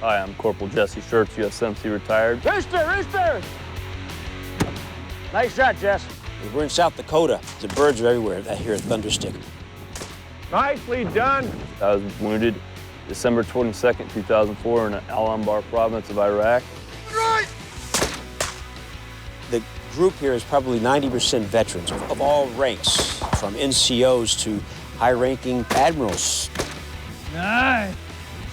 Hi, I'm Corporal Jesse Schertz, USMC retired. Rooster! Nice shot, Jess. We're in South Dakota. The birds are everywhere here at Thunderstik. Nicely done. I was wounded December 22nd, 2004 in Al-Anbar province of Iraq. Right. The group here is probably 90% veterans of all ranks, from NCOs to high-ranking admirals. Nice.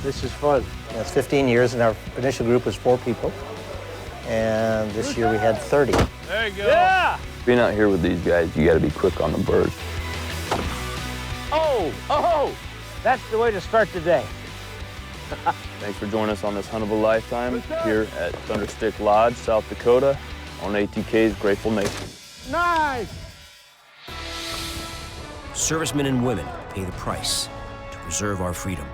This is fun. It's 15 years, and our initial group was 4 people. And this year we had 30. There you go. Yeah! Being out here with these guys, you gotta be quick on the birds. Oh! That's the way to start the day. Thanks for joining us on this hunt of a lifetime here at Thunderstik Lodge, South Dakota, on ATK's Grateful Nation. Nice! Servicemen and women pay the price to preserve our freedom.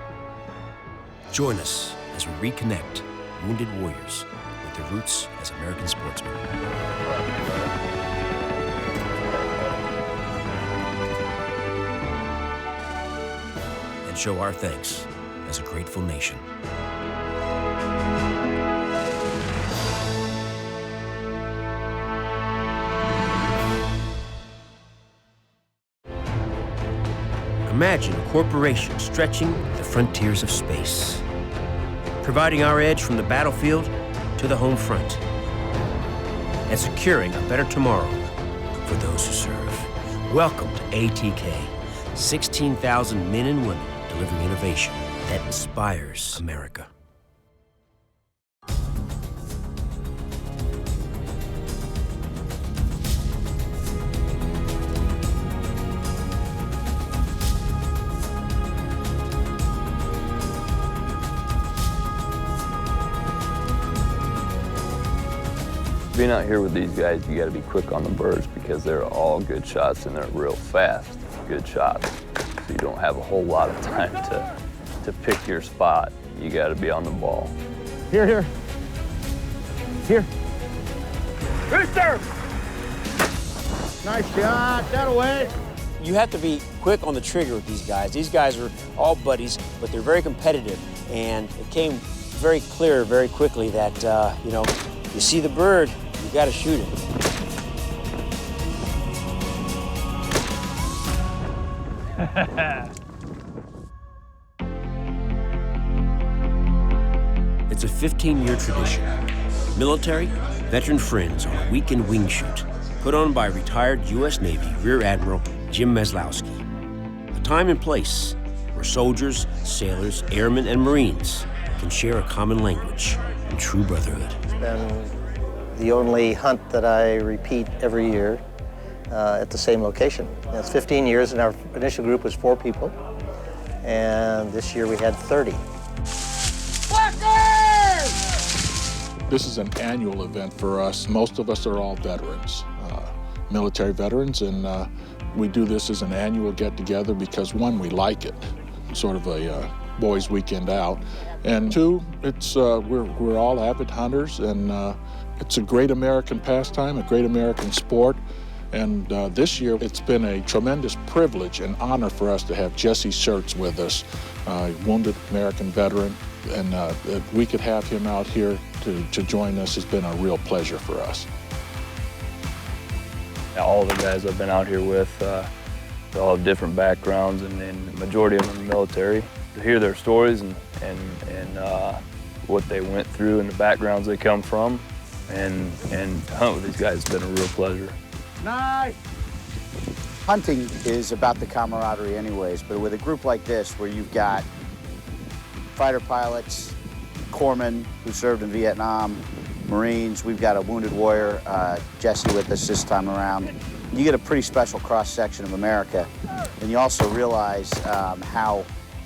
Join us as we reconnect wounded warriors with their roots as American sportsmen. And show our thanks as a grateful nation. Imagine a corporation stretching the frontiers of space, providing our edge from the battlefield to the home front, and securing a better tomorrow for those who serve. Welcome to ATK, 16,000 men and women delivering innovation that inspires America. Being out here with these guys, you gotta be quick on the birds because they're all good shots and they're real fast, good shots. So you don't have a whole lot of time to pick your spot. You gotta be on the ball. Here. Rooster! Nice shot, that away. You have to be quick on the trigger with these guys. These guys are all buddies, but they're very competitive. And it came very clear very quickly that, you see the bird, you gotta shoot it. It's a 15-year tradition. Military, veteran friends on a weekend wing shoot, put on by retired U.S. Navy Rear Admiral Jim Maslowski. A time and place where soldiers, sailors, airmen, and Marines can share a common language and true brotherhood. It's been the only hunt that I repeat every year at the same location. It's 15 years, and our initial group was 4 people. And this year we had 30. This is an annual event for us. Most of us are all veterans, military veterans, and we do this as an annual get-together because, 1, we like it, sort of a boys' weekend out, and 2, it's we're all avid hunters, and it's a great American pastime, a great American sport. And this year, it's been a tremendous privilege and honor for us to have Jesse Schertz with us, a wounded American veteran. And that we could have him out here to join us has been a real pleasure for us. All the guys I've been out here with, they all have different backgrounds, and the majority of them are military. To hear their stories and what they went through and the backgrounds they come from, and to hunt with these guys has been a real pleasure. Nice! Hunting is about the camaraderie anyways, but with a group like this where you've got fighter pilots, corpsmen who served in Vietnam, Marines, we've got a wounded warrior, Jesse, with us this time around. You get a pretty special cross-section of America, and you also realize how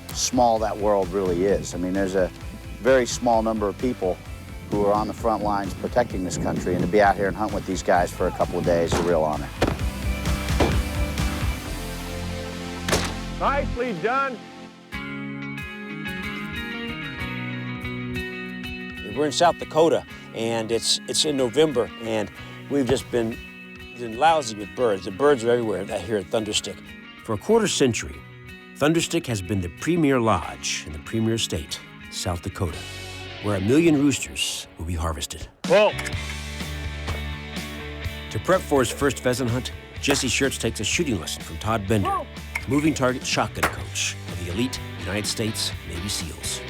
small that world really is. I mean, there's a very small number of people who are on the front lines protecting this country, and to be out here and hunt with these guys for a couple of days is a real honor. Nicely done. We're in South Dakota, and it's in November, and we've just been lousy with birds. The birds are everywhere here at Thunderstik. For a quarter century, Thunderstik has been the premier lodge in the premier state, South Dakota. where 1 million roosters will be harvested. Whoa. To prep for his first pheasant hunt, Jesse Schertz takes a shooting lesson from Todd Bender, moving target shotgun coach of the elite United States Navy SEALs.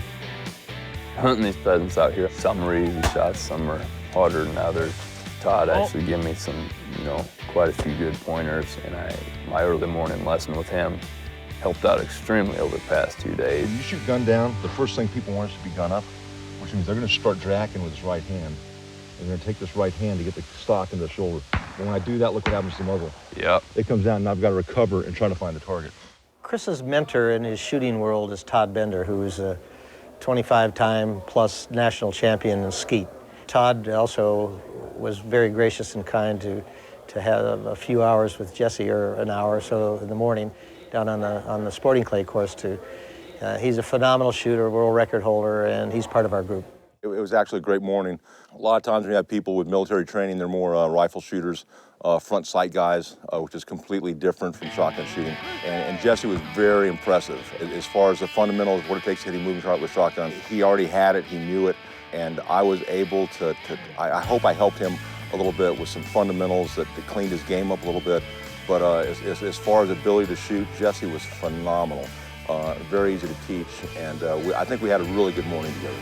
Hunting these pheasants out here, some are easy shots, some are harder than others. Todd actually gave me some, quite a few good pointers, and my early morning lesson with him helped out extremely over the past 2 days. When you shoot gun down, the first thing people want is to be gun up, which means they're going to start jacking with his right hand. They're going to take this right hand to get the stock into the shoulder. And when I do that, look what happens to the muzzle. Yep. It comes down, and I've got to recover and try to find the target. Chris's mentor in his shooting world is Todd Bender, who is a 25-time plus national champion in skeet. Todd also was very gracious and kind to have a few hours with Jesse, or an hour or so in the morning, down on the sporting clay course too. He's a phenomenal shooter, world record holder, and he's part of our group. It was actually a great morning. A lot of times when you have people with military training, they're more rifle shooters, front sight guys, which is completely different from shotgun shooting. And Jesse was very impressive as far as the fundamentals, what it takes to hit a moving target with shotgun. He already had it, he knew it, and I was able to I hope I helped him a little bit with some fundamentals that cleaned his game up a little bit. But as far as ability to shoot, Jesse was phenomenal. Very easy to teach, and I think we had a really good morning together.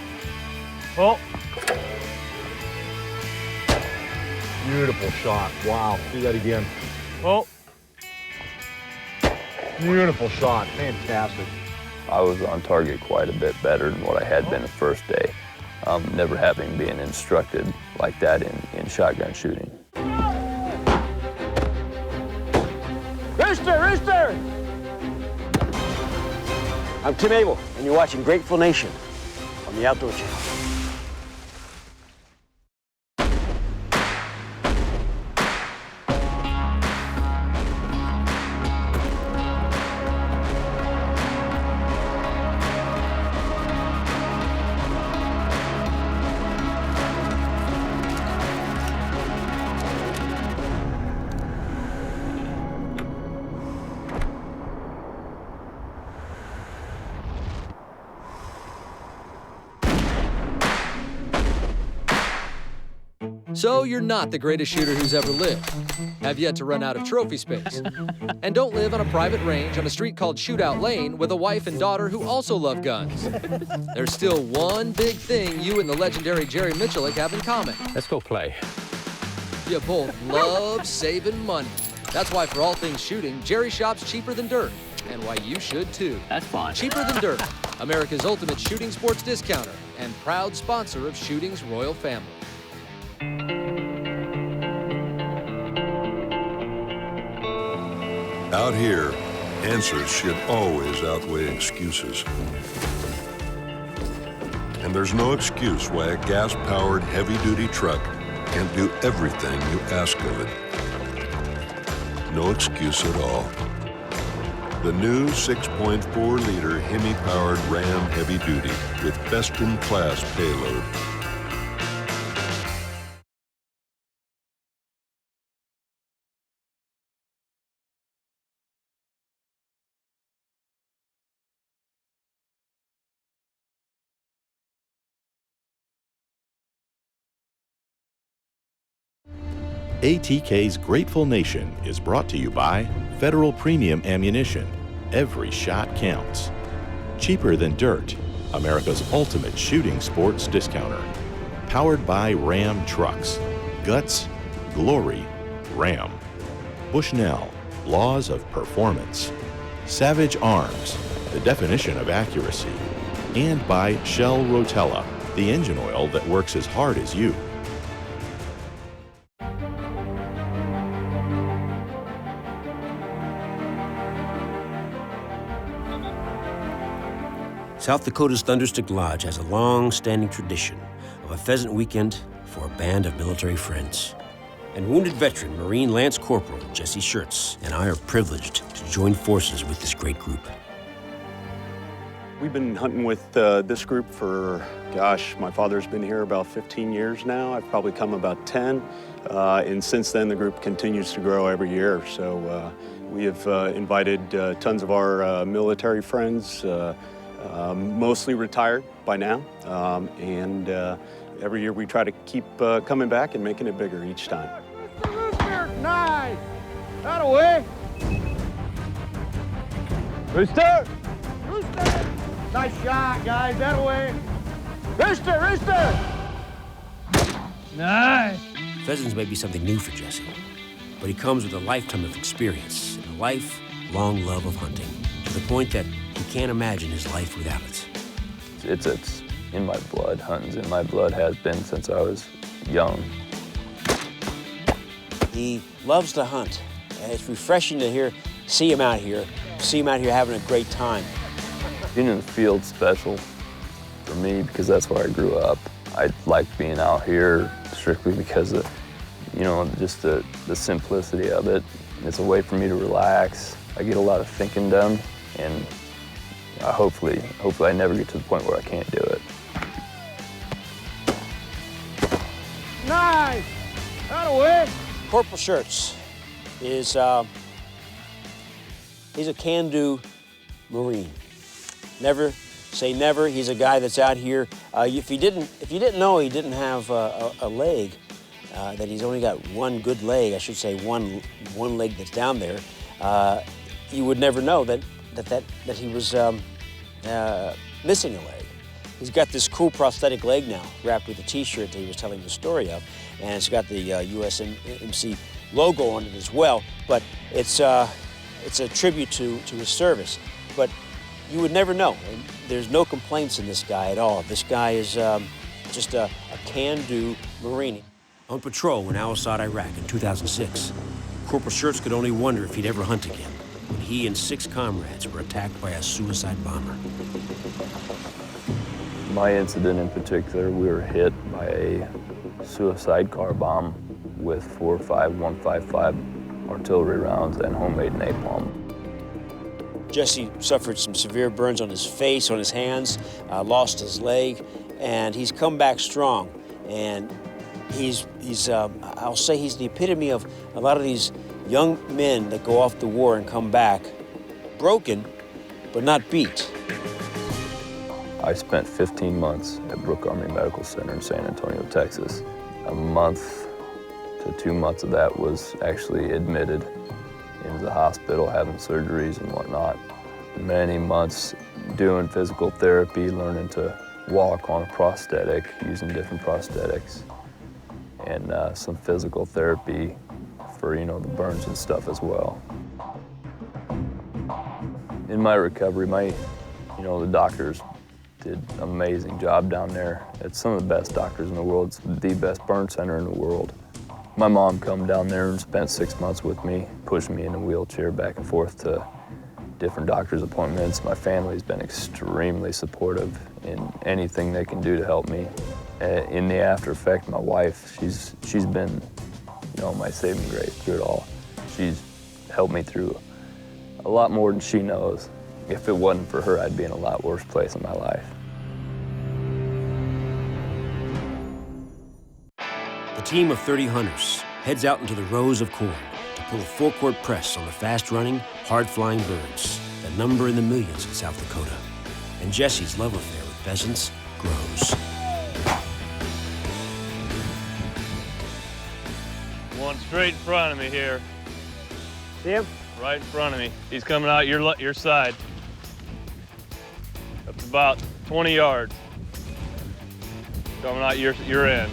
Oh. Beautiful shot. Wow. Do that again. Oh. Beautiful shot. Fantastic. I was on target quite a bit better than what I had been the first day, never having been instructed like that in shotgun shooting. Rooster, rooster! I'm Tim Abel, and you're watching Grateful Nation on the Outdoor Channel. So you're not the greatest shooter who's ever lived, have yet to run out of trophy space, and don't live on a private range on a street called Shootout Lane with a wife and daughter who also love guns. There's still one big thing you and the legendary Jerry Michalik have in common. Let's go play. You both love saving money. That's why for all things shooting, Jerry shops cheaper than dirt, and why you should too. That's fun. Cheaper than dirt, America's ultimate shooting sports discounter and proud sponsor of shooting's royal family. Out here, answers should always outweigh excuses. And there's no excuse why a gas-powered heavy-duty truck can't do everything you ask of it. No excuse at all. The new 6.4-liter Hemi-powered Ram Heavy Duty with best-in-class payload. ATK's Grateful Nation is brought to you by Federal Premium Ammunition. Every shot counts. Cheaper than dirt, America's ultimate shooting sports discounter. Powered by Ram Trucks. Guts, glory, Ram. Bushnell, laws of performance. Savage Arms, the definition of accuracy. And by Shell Rotella, the engine oil that works as hard as you. South Dakota's Thunderstik Lodge has a long-standing tradition of a pheasant weekend for a band of military friends. And wounded veteran Marine Lance Corporal Jesse Schertz and I are privileged to join forces with this great group. We've been hunting with this group for, gosh, my father's been here about 15 years now. I've probably come about 10. And since then, the group continues to grow every year. So we have invited tons of our military friends, mostly retired by now, and every year we try to keep coming back and making it bigger each time. Nice! That away! Rooster! Rooster! Nice shot, guys, that away! Rooster! Rooster! Nice! Pheasants may be something new for Jesse, but he comes with a lifetime of experience and a lifelong love of hunting, to the point that he can't imagine his life without it. It's in my blood. Hunting's in my blood, has been since I was young. He loves to hunt, and it's refreshing to see him out here having a great time. Being in the field's special for me because that's where I grew up. I like being out here strictly because of, you know, just the simplicity of it. It's a way for me to relax. I get a lot of thinking done, and hopefully I never get to the point where I can't do it. Nice! That away! Corporal Schertz is he's a can-do Marine. Never say never. He's a guy that's out here. If you didn't know he didn't have a leg, that he's only got one good leg, I should say one leg that's down there, you would never know that he was missing a leg. He's got this cool prosthetic leg now, wrapped with a T-shirt that he was telling the story of, and it's got the USMC logo on it as well. But it's a tribute to his service. But you would never know. And there's no complaints in this guy at all. This guy is just a can-do Marine. On patrol in Al-Assad, Iraq in 2006, Corporal Schertz could only wonder if he'd ever hunt again when he and 6 comrades were attacked by a suicide bomber. My incident in particular, we were hit by a suicide car bomb with 4 or 5 155 artillery rounds and homemade napalm. Jesse suffered some severe burns on his face, on his hands, lost his leg, and he's come back strong. And I'll say he's the epitome of a lot of these young men that go off the war and come back broken, but not beat. I spent 15 months at Brooke Army Medical Center in San Antonio, Texas. A month to 2 months of that was actually admitted into the hospital, having surgeries and whatnot. Many months doing physical therapy, learning to walk on a prosthetic, using different prosthetics, and some physical therapy for, you know, the burns and stuff as well. In my recovery, the doctors did an amazing job down there. It's some of the best doctors in the world. It's the best burn center in the world. My mom come down there and spent 6 months with me, pushing me in a wheelchair back and forth to different doctor's appointments. My family's been extremely supportive in anything they can do to help me. In the after effect, my wife, she's been, you know, my saving grace through it all. She's helped me through a lot more than she knows. If it wasn't for her, I'd be in a lot worse place in my life. The team of 30 hunters heads out into the rows of corn to pull a full-court press on the fast-running, hard-flying birds that number in the millions in South Dakota. And Jesse's love affair with pheasants grows. One straight in front of me here. See him? Right in front of me. He's coming out your side. Up to about 20 yards. Coming out your end.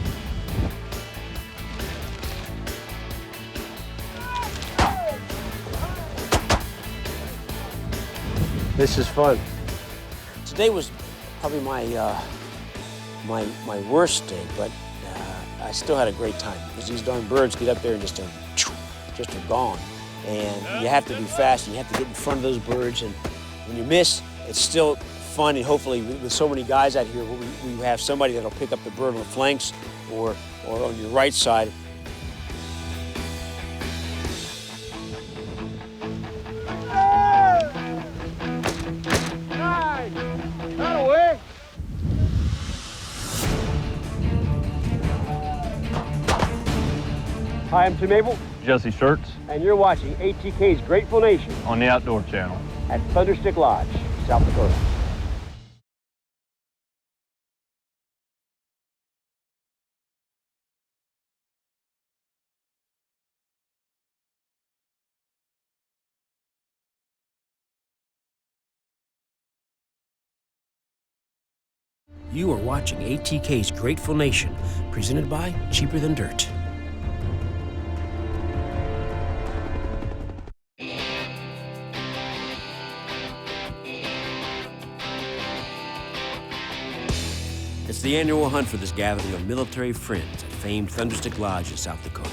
This is fun. Today was probably my worst day, but I still had a great time because these darn birds get up there and just are gone. And you have to be fast, and you have to get in front of those birds. And when you miss, it's still fun. And hopefully, with so many guys out here, we have somebody that'll pick up the bird on the flanks or on your right side. Hi, I'm Tim Abel, Jesse Schertz and you're watching ATK's Grateful Nation on the Outdoor Channel at Thunderstik Lodge, South Dakota. You are watching ATK's Grateful Nation, presented by Cheaper Than Dirt. It's the annual hunt for this gathering of military friends at famed Thunderstik Lodge in South Dakota.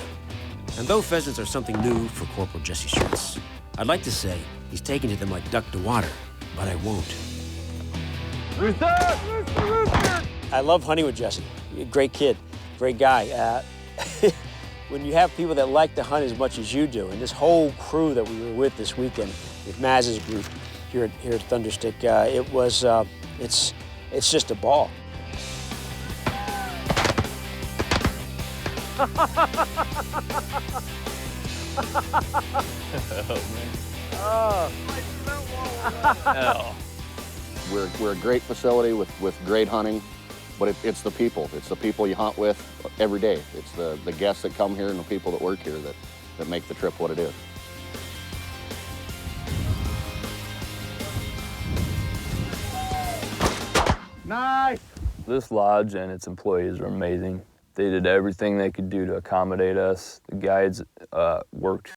And though pheasants are something new for Corporal Jesse Schertz, I'd like to say he's taken to them like duck to water, but I won't. I love hunting with Jesse. Great kid, great guy. When you have people that like to hunt as much as you do, and this whole crew that we were with this weekend, with Maz's group here at Thunderstik, it's just a ball. We're a great facility with great hunting, but it's the people. It's the people you hunt with every day. It's the guests that come here and the people that work here that make the trip what it is. Nice! This lodge and its employees are amazing. They did everything they could do to accommodate us. The guides worked